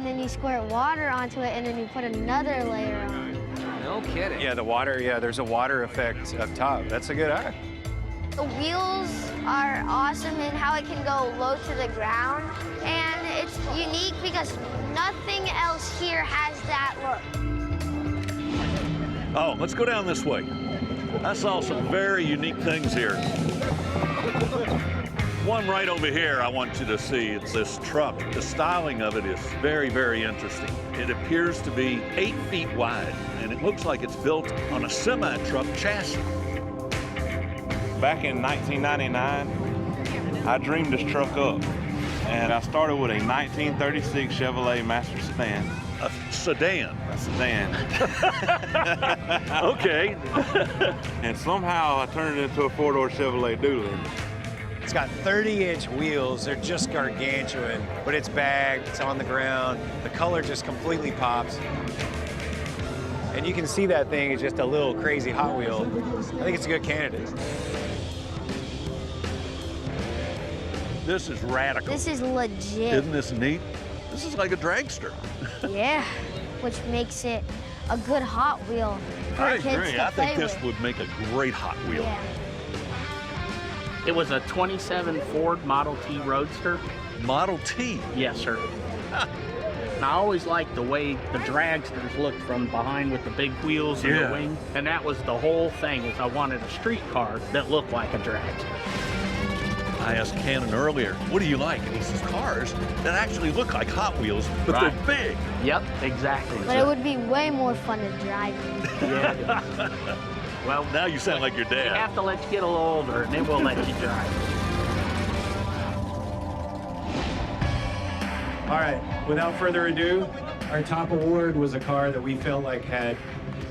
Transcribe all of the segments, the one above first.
and then you squirt water onto it, and then you put another layer on. No kidding. Yeah, the water, there's a water effect up top. That's a good eye. The wheels are awesome in how it can go low to the ground, and it's unique because nothing else here has that look. Oh, let's go down this way. I saw some very unique things here. One right over here I want you to see. It's this truck. The styling of it is very, very interesting. It appears to be 8 feet wide, and it looks like it's built on a semi-truck chassis. Back in 1999, I dreamed this truck up, and I started with a 1936 Chevrolet Master Sedan. A sedan. A sedan. Okay. And somehow I turned it into a four-door Chevrolet Dooley. It's got 30-inch wheels. They're just gargantuan, but it's bagged, it's on the ground. The color just completely pops. And you can see that thing is just a little crazy Hot Wheel. I think it's a good candidate. This is radical. This is legit. Isn't this neat? This is like a dragster. Yeah, which makes it a good Hot Wheel for I kids agree. to I think play this with. would make a great Hot Wheel. Yeah. It was a 27 Ford Model T Roadster. Model T. Yes, sir. And I always liked the way the dragsters looked from behind with the big wheels and Yeah. the wing. And that was the whole thing, is I wanted a street car that looked like a dragster. I asked Cannon earlier, what do you like? And he says, cars that actually look like Hot Wheels, but Right. they're big. Yep, exactly. But it would be way more fun to drive. Yeah. Well, Now you sound like your we dad. have to let you get a little older, and then we'll let you drive. All right, without further ado, our top award was a car that we felt like had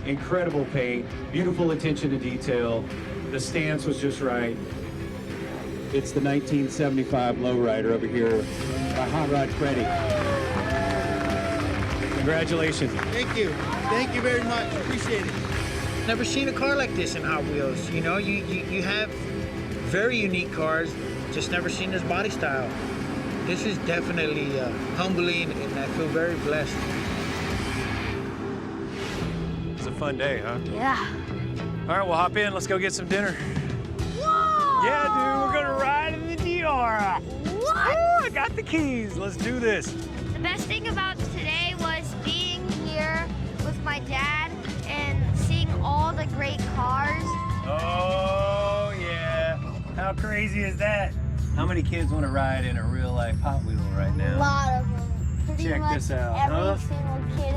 incredible paint, beautiful attention to detail. The stance was just right. It's the 1975 lowrider over here by Hot Rod Freddy. Congratulations. Thank you. Thank you very much. Appreciate it. Never seen a car like this in Hot Wheels. You know, you have very unique cars, just never seen this body style. This is definitely humbling, and I feel very blessed. It's a fun day, huh? Yeah. All right, we'll hop in. Let's go get some dinner. Whoa! Yeah, dude, we're gonna ride in the Dior. What? Woo, I got the keys. Let's do this. The best thing about today was being here with my dad and seeing all the great cars. Oh, yeah. How crazy is that? How many kids want to ride in a real-life Hot Wheel right A now? lot of them. Pretty Check much this out, every huh? single kid